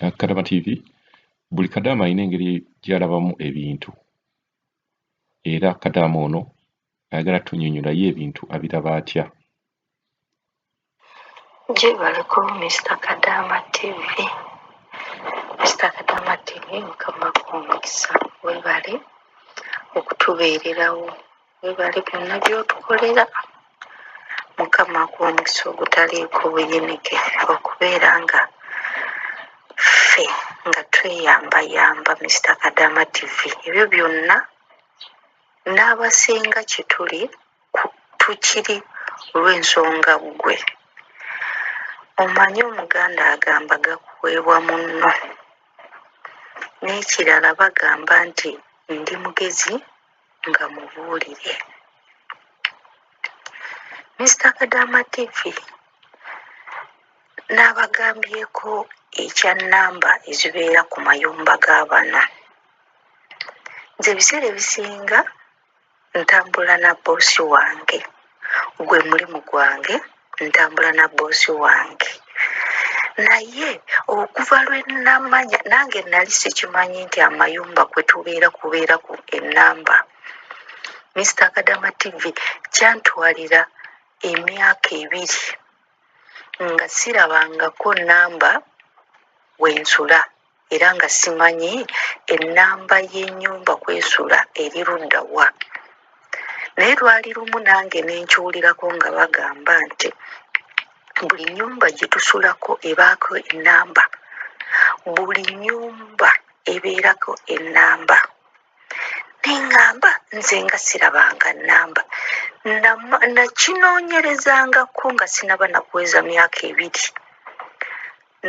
Kadama TV buli Kadama alina engeri gy'alabamu ebintu era Kadama ono ayagala tunnyonnyola ebintu abiraba atya. Gyebaleko Mr. Kadama TV. Mr. Kadama TV Mukama omukisa, weebale okutubeererawo, weebale byonna by'otukolera. Mukama omukisa ogutaliiko buyinike, okubeera nga ffe nga tweyambayamba Mr. Kadama TV. Ebyo byonna n'abasinga kye tuli tukiri olw'ensonga ggwe. Omanyi Omuganda agamba gakuweebwa munno, n'ekirala bagamba nti ndi mugezi nga mubuulire. Mr. Kadama TV n'abagambyeko ekya nnamba ezibeera ku mayumba g'abana. Nze ebiseera ebisinga ntambula na boosi wange, gwe mulimu gwange, ntambula na boosi wange. Naye okuva lwe namanya, nange nali sikimanyi nti amayumba kwe tubeera kubeeraku ennamba. Mr. Kadama TV kyantwalira emyaka 2 nga sirabangako nnamba wensula, era nga simanyi ennamba y'ennyumba kwesula eri ludda wa. Naye lwali lumu nange nenkiwulirako nga bagamba nti buli nnyumba gye tusulako ebaako ennamba, buli nnyumba ebeerako ennamba. Neŋŋamba nze nga sirabanga nnamba, nakinoonyerezangako nga sinaba nakuweza myaka 2.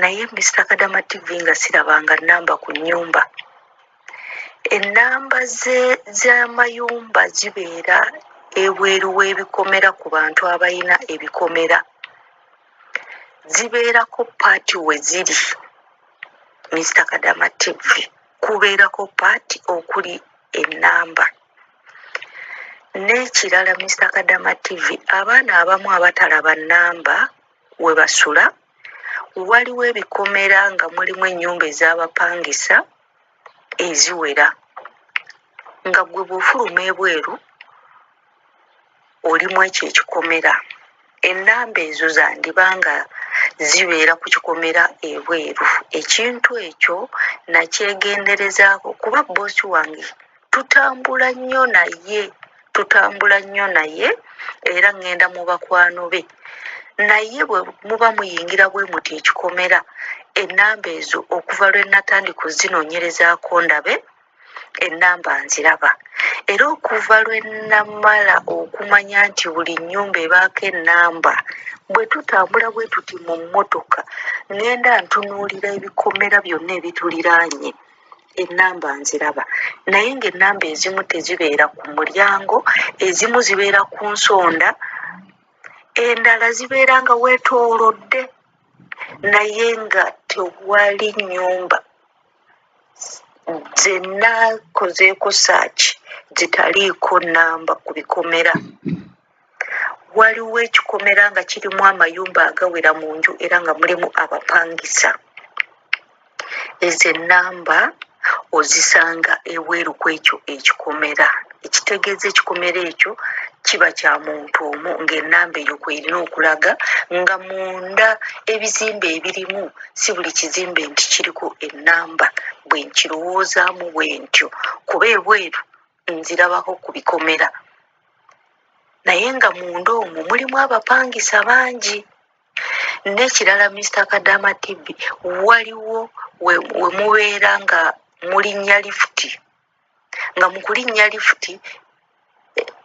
Naye Mr. Kadama TV nga sirabanga nnamba ku nnyumba. Ennamba z'amayumba zibeera ebweru w'ebikomera ku bantu abalina ebikomera. Zibeerako paati we ziri. Mr. Kadama TV kubeerako paati okuli ennamba. N'ekirala Mr. Kadama TV, abaana abamu abatalaba nnamba we basula, waliwo ebikomera nga mulimu ennyumba ez'abapangisa eziwera, nga gwe bw'ofuluma ebweru olimu ekyo ekikomera. Ennamba ezo zandibanga zibeera ku kikomera ebweru. Ekintu ekyo nakyegenderezaako kuba boosi wange tutambula nnyo naye era ŋŋenda mu bakwano be. Naye bwe muba muyingira bwe muti ekikomera, ennamba ezo okuva lwe natandika ozinoonyerezaako ndabe ennamba nziraba. Era okuva lwe namala okumanya nti buli nnyumba ebaako ennamba, bwe tutambula bwe tuti mu mmotoka ŋŋenda ntunuulira ebikomera byonna ebituliraanye, ennamba nziraba. Naye ng'ennamba ezimu tezibeera ku mulyango, ezimu zibeera ku nsonda, endala zibeera nga weetoolodde, naye nga tewali nnyumba ze nnakozeeko saaki zitaliiko nnamba ku bikomera. Waliwo ekikomera nga kirimu amayumba agawera mu nju era nga mulimu abapangisa. Ezo ennamba ozisanga ebweru kw'ekyo ekikomera. Ekitegeeza ekikomera ekyo kiba kya muntu omu, ng'ennamba eyo kw'erina okulaga, nga munda ebizimbe ebirimu si buli kizimbe nti kiriko ennamba. Bwe nkirowoozaamu bwe ntyo, kuba ebweru nzirabako ku bikomera. Naye nga munda omwo mulimu abapangisa bangi. N'ekirala Mr. Kadama TV, waliwo we mubeera nga mulinnya lifuti, nga mu kulinnya lifuti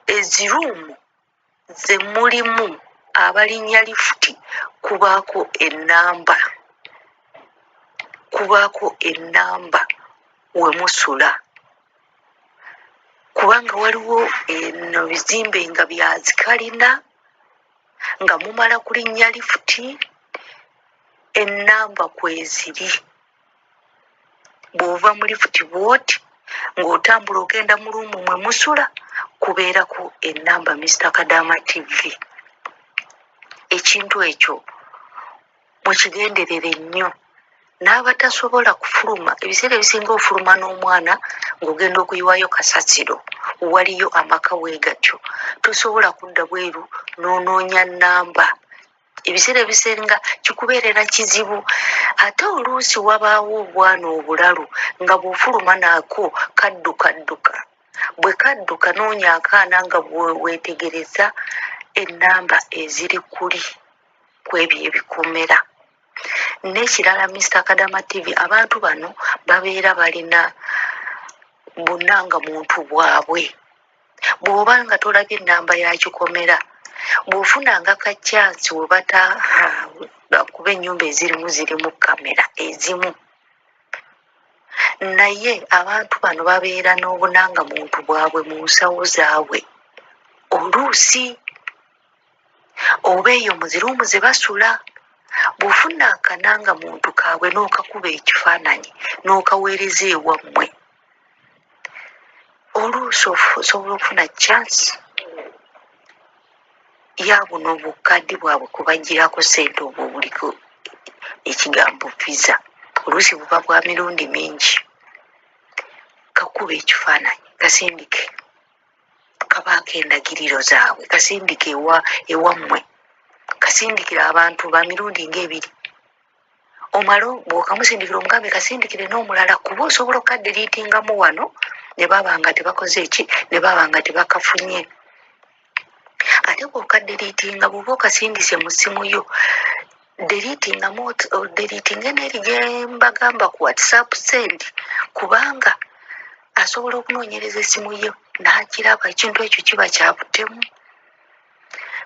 eziruumu ze mulimu abalinnya lifuti kubaako ennamba we musula. Kubanga waliwo eno bizimbe nga byazikalina, nga mumala kulinnya lifuti ennamba kweziri. Bw'ova mu lifuti bw'oti ng'otambula ogenda mu luumu mwe musula, kubeerako ennamba Mr. Kadama TV. Ekintu ekyo mukigenderere nnyo. n'abatasobola kufuluma. Ebiseera ebisinga ofuluma n'omwana ng'ogenda okuyiwayo kasasiro, waliyo amaka weegatyo, tosobola kudda bweru n'onoonya nnamba. Ebiseera ebisinga kikubeerera kizibu. Ate oluusi wabaawo obwana obulalu nga bw'ofuluma naako kaddukadduka. Bwe kadduka noonya akaana nga weetegereza ennamba eziri kuli ku ebyo ebikomera. N'ekirala Mr. Kadama TV, abantu bano babeera balina bunnangamuntu bwabwe. Bw'oba nga tolabye ennamba ya kikomera, bw'ofunanga kacyansi we kuba ennyumba ezirimu zirimu kamera ezimu, naye abantu bano babeera n'obunangamuntu bwabwe mu nsawo zaabwe. Oluusi oba eyo muzirumu ze basula, bw'ofuna akanangamuntu kaabwe n'okakuba ekifaananyi n'okaweereza ewammwe, oluusi osobola okufuna chansi ya buno obukadde bwabwe kubagirako ssente obwo obuliko ekigambo visa. Oluusi buba bwa mirundi mingi. Kakuba ekifaananyi, kasindike, kabaako endagiriro zaabwe, kasindike ewammwe, kasindikira abantu ba mirundi ng'ebiri. Omalo bw'okamusindikira omugambe kasindikire n'omulala, kuba osobola okukaderiitingamu wano ne baba nga tebakoze eki, ne baba nga tebakafunye. Ate bw'okaderiitinga bw'oba okasindise mu ssimu yo, deriitinge n'eri gye mbagamba ku WhatsApp send, kubanga asobola okunoonyereza essimu ye n'akiraba. Ekintu ekyo kiba kya butemu.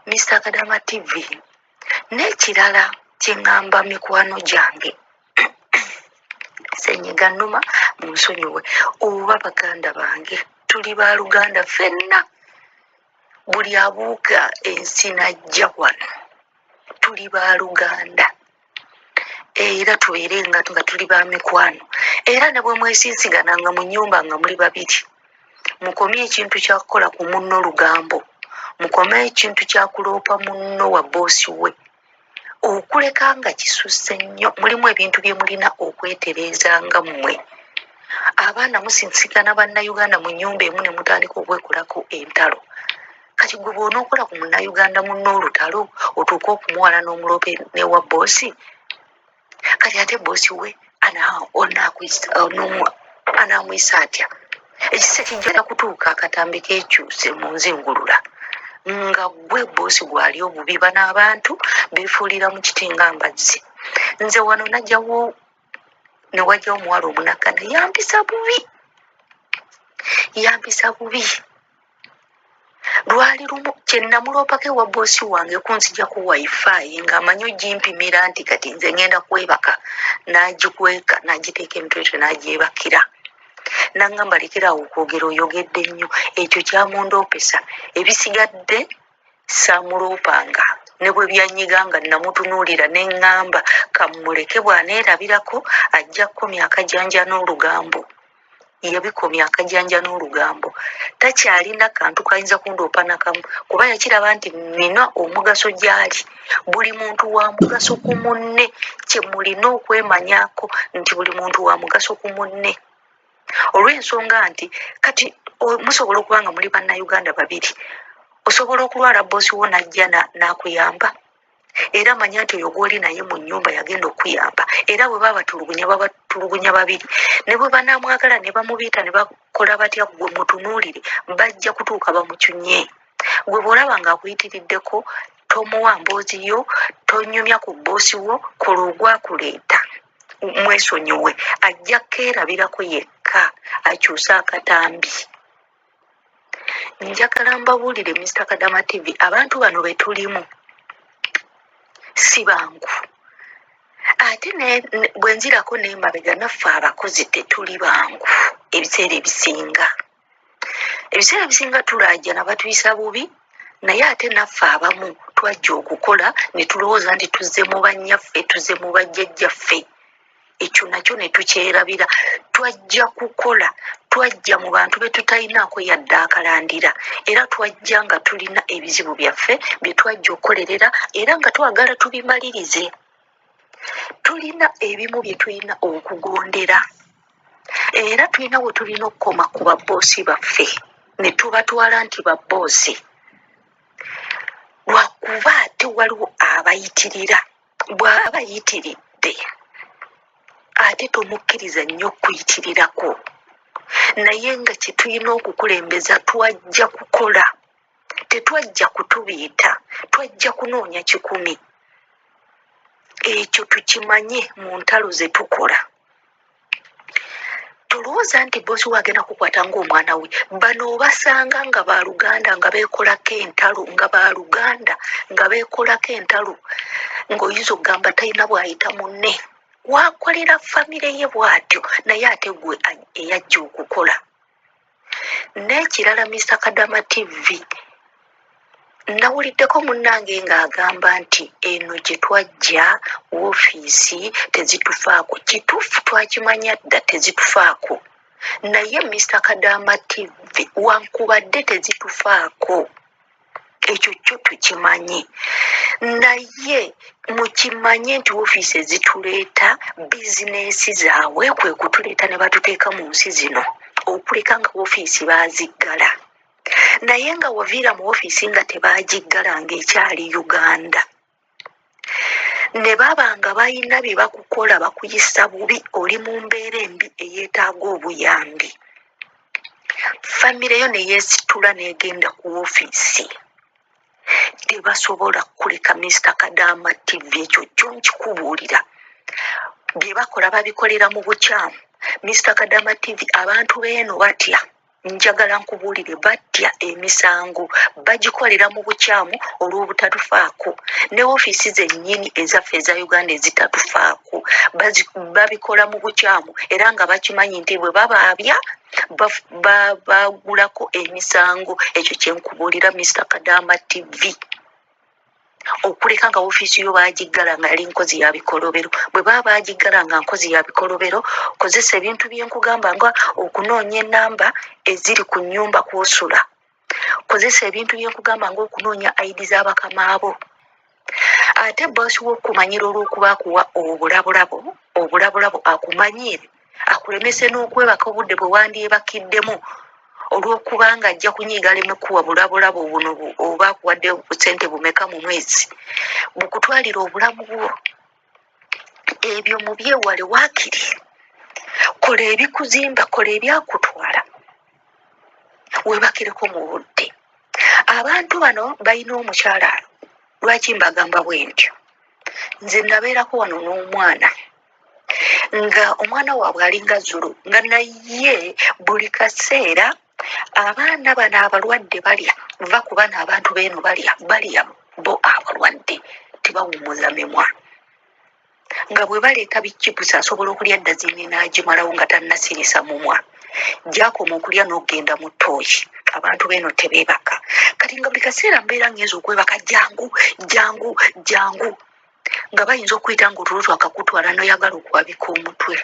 Mr. Kadama TV, n'ekirala kye ŋŋamba mikwano gyange, Ssenyiga Nnuma munsonyiwe, oba baganda bange, tuli baaluganda ffenna. Buli abuuka ensi n'ajja wano, tuli baaluganda, era tubeere nga tuli ba mikwano. Era ne bwe mwesiisigananga mu nnyumba nga muli babiri, mukomye ekintu kya kukola ku munno lugambo, mukomye ekintu kya kuloopa munno wa boosi we. Okuleka nga kisusse nnyo, mulimu ebintu bye mulina okwetereezanga mmwe. Abaana musinsikana bannayuganda mu nnyumba emu ne mutandika okwekolako entalo. Kati gwe bw'onookola ku munnayuganda munno olutalo, otuuka okumuwala n'omuloope newa boosi. Kati ate boosi we anaamwisa atya? Ekise kijja kutuuka akatambi keekyuse mu nzingulula, nga gwe boosi gwali obubi. Bano abantu beefuulira mu kiti nga mbazzi. Nze wano najjawo ne wajjawo omuwala omunakkana, yampisa bubi. Lwali lumu kye namuloopako ewa boosi wange kunzijjaku wifi ng'amanyi ogimpimira nti kati nze ngenda kwebaka, n'agikweka n'agiteeka emitwetwe n'agyebakira. N'aŋŋamba lekerawo okwogera, oyogedde nnyo. Ekyo kyamundoopesa. Ebisigadde saamuloopanga. Ne bwe byanyiga nga namutunuulira ne ŋŋamba kamuleke, bw'aneerabirako ajja kukomya akajanja n'olugambo. Yabikomya akajanja n'olugambo. Takyalina kantu kayinza kundoopa nakamu, kuba yakiraba nti nina omugaso gy'ali. Buli muntu wa mugaso ku munne, kye mulina okwemanyako nti buli muntu wa mugaso ku munne. Olw'ensonga nti kati musobola okuba nga muli bannayuganda babiri, osobola okulwala boosi wo n'ajja n'akuyamba, era manya nti oyo gw'oli naye mu nnyumba yagenda okuyamba. Era bwe baba batulugunya babiri, ne bwe banaamwagala ne bamubiita ne bakola batya, gwe mutunuulire, bajja kutuuka bamukyunye. Gwe bw'olaba ng'akuyitiriddeko, tomuwa mboozi yo, tonyumya ku boosi wo, kola ogwakuleeta, mwesonyiwe. Ajja keerabirako yekka, akyuse akatambi. Njagala mbabuulire Mr. Kadama TV, abantu bano be tulimu si bangu. Ate bwe nzirako n'emabega, naffe abakozi tetuli bangu. Ebiseera ebisinga tulaajana batuyisa bubi, naye ate naffe abamu twajja okukola ne tulowooza nti tuzze mu bannyaffe, tuzze mu bajjajjaffe. Ekyo nakyo ne tukyerabira. Twajja kukola, twajja mu bantu be tutalinaako yadde akalandira, era twajja nga tulina ebizibu byaffe bye twajja okukolerera, era nga twagala tubimalirize. tulina ebimu bye tulina okugondera era tulina we tulina okukoma ku babboosi baffe ne tubatwala nti babboosi lwakuba ate waliwo abayitirira bw'aba yitiridde ate tomukkiriza nnyo okuyitirirako naye nga kye tulina okukulembeza twajja kukola tetwajja kutubiita twajja kunoonya kikumi ekyo tukimanye mu ntalo ze tukola tolowooza nti boosi wagenda kukwata ng'omwana we bano obasanga nga baluganda nga beekolako entalo nga baluganda nga beekolako entalo ng'oyinza okugamba talina bw'ayita munne wakolera famire ye bw'atyo naye ate gwe eyajja okukola n'ekirala Mr. Kadama TV nawuliddeko munnange ng'agamba nti eno gye twajja woofiisi tezitufaako kituufu twakimanya dda tezitufaako naye Mr. Kadama TV wankubadde tezitufaako ekyo kyo tukimanye naye mukimanye nti woofiisi ezituleeta bizinesi zaabwe kwe kutuleeta ne batuteeka mu nsi zino okuleka nga woofiisi baaziggala naye nga waviira mu woofiisi nga tebaagiggala ng'ekyali Uganda ne baba nga balina bye bakukola bakuyisa bubi oli mu mbeera embi eyeetaaga obuyambi famire yo ne yeesitula n'egenda ku woofiisi tebasobola kuleka Mr. Kadama TV ekyo kyo nkikubuulira bye bakola babikolera mu bukyamu Mr. Kadama TV abantu beeno batya njagala nkubuulire batya emisango bagikolera mu bukyamu olw'obutatufaako ne woofiisi zennyini ezaffe eza Uganda ezitatufaako babikola mu bukyamu era nga bakimanyi nti bwe babaabya bagulako emisango ekyo kyenkubuulira Mr. Kadama TV okuleka nga woofiisi yo baagiggala nga yali nkozi ya bikolobero bwe baba baagiggala nga nkozi ya bikolobero kozesa ebintu byenkugamba nga okunoonya ennamba eziri ku nnyumba kw'osula kozesa ebintu byenkugamba nga okunoonya ID z'abakamaabo ate boosi w'okumanyira olw'okuba akuwa obulabulabo akumanyire akulemese n'okwebaka obudde bwe wandyebakiddemu olw'okubanga ajja kunyiiga leme kuwa bulabulabo buno oba akuwadde sente bumeka mu mwezi bukutwalira obulamu bwo ebyo mu byewale waakiri kola ebikuzimba kola ebyakutwala weebakireko mu budde abantu bano balina omukyala lwaki mbagamba bwe ntyo nze nabeerako wano n'omwana nga omwana waabwe alinga Zulu nga naye buli kaseera abaana bano abalwadde balya va ku bano abantu beeno balya bo abalwadde tebawummuza mimwa nga bwe baleeta bikipusi asobola okulya dazini n'agimalawo nga tannasirisa mumwa gyakoma okulya n'okgenda mu ttooyi abantu beeno tebeebaka kati nga buli kaseera mbeera ngenza okwebaka jangu nga bayinza okuyita ng'otulo twakakutwala noyagala okuwabika omutwe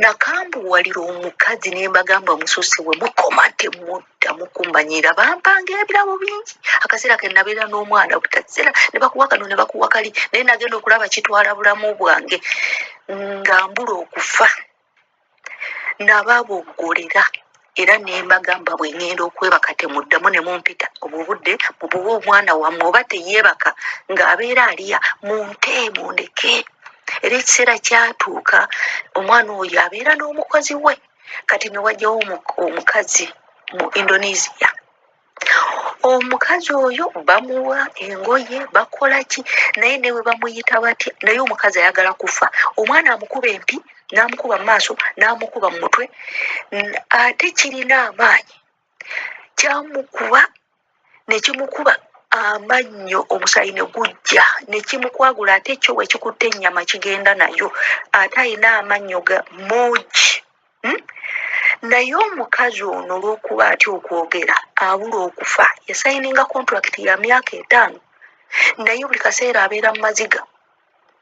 nakambuwalira omukazi ne mbagamba mususse we mukoma temutta mukumbanyira bampanga ebirabo bingi akaseera ke nabeera n'omwana butaseera ne bakuwa kano ne bakuwa kali naye nagenda okulaba kitwala bulamu bwange nga mbula okufa nababoggolera era ne mbagamba bwe ngenda okwebaka temuddamu ne mumpita obubudde mubuwe omwana wammwe oba teyeebaka ng'abeera aliya mundeke era ekiseera kyatuuka omwana oyo abeera n'omukozi we kati ne wajjawo omukazi mu Indonesia omukazi oyo bamuwa engoye bakola ki naye newe bamuyita batya naye omukazi ayagala kufa omwana amukuba empi n'amukuba mu maaso n'amukuba mu mutwe ate kirina amaanyi kyamukuba ne kimukuba amannyo omusaayi ne gujja ne kimukwagula ate ekyo bwe kikutte ennyama kigenda nayo ate ayina amannyo ga moogi naye omukazi ono olw'okuba atya okwogera abula okufa yasayininga kontrakiti ya myaka 5 naye buli kaseera abeera mu maziga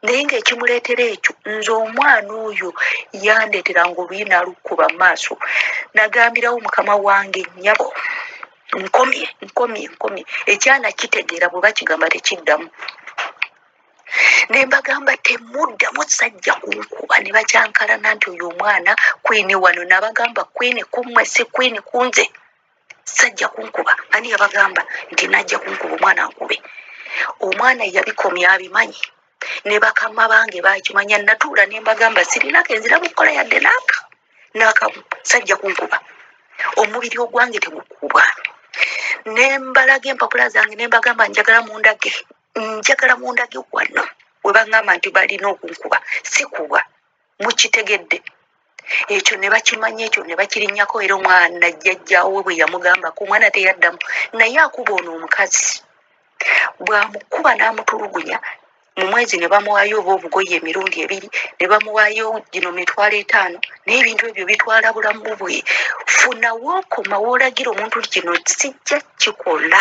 naye ng'ekimuleetera ekyo nze omwana oyo yandeeteranga oluyina alukkuba mu maaso nagambirawo mukama wange nnyabo nkomye ekyana kitegeera bwe bakigamba tekiddamu ne mbagamba temuddamu sajja kunkuba. Ne bakyankalana nti oyo omwana kwini wano. Nabagamba kwini kummwe si kwini kunze, sajja kunkuba. Ani yabagamba nti najja kunkuba omwana nkube? Omwana yabikomya abimanyi, ne bakama bange bakimanya. Natuula ne mbagamba sirinako enzira mukola yadde n'akamu, sajja kunkuba. Omubiri ogwange tegukubwa. Ne mbalaga empapula zange ne mbagamba njagala mundage wano. We baŋŋamba nti balina okunkuba, si kuba, mukitegedde. Ekyo ne bakimanya, ekyo ne bakirinnyako. Era omwana jjajjaawe bwe yamugambako, omwana teyaddamu, naye akuba ono omukazi. Bw'amukuba n'amutulugunya, mu mwezi ne bamuwaayo oba obugoye emirundi 2, ne bamuwaayo gino 5,000. Naye ebintu ebyo bitwala bulamu bwe. Funa wookoma woolagira omuntu nti kino sijja kikola.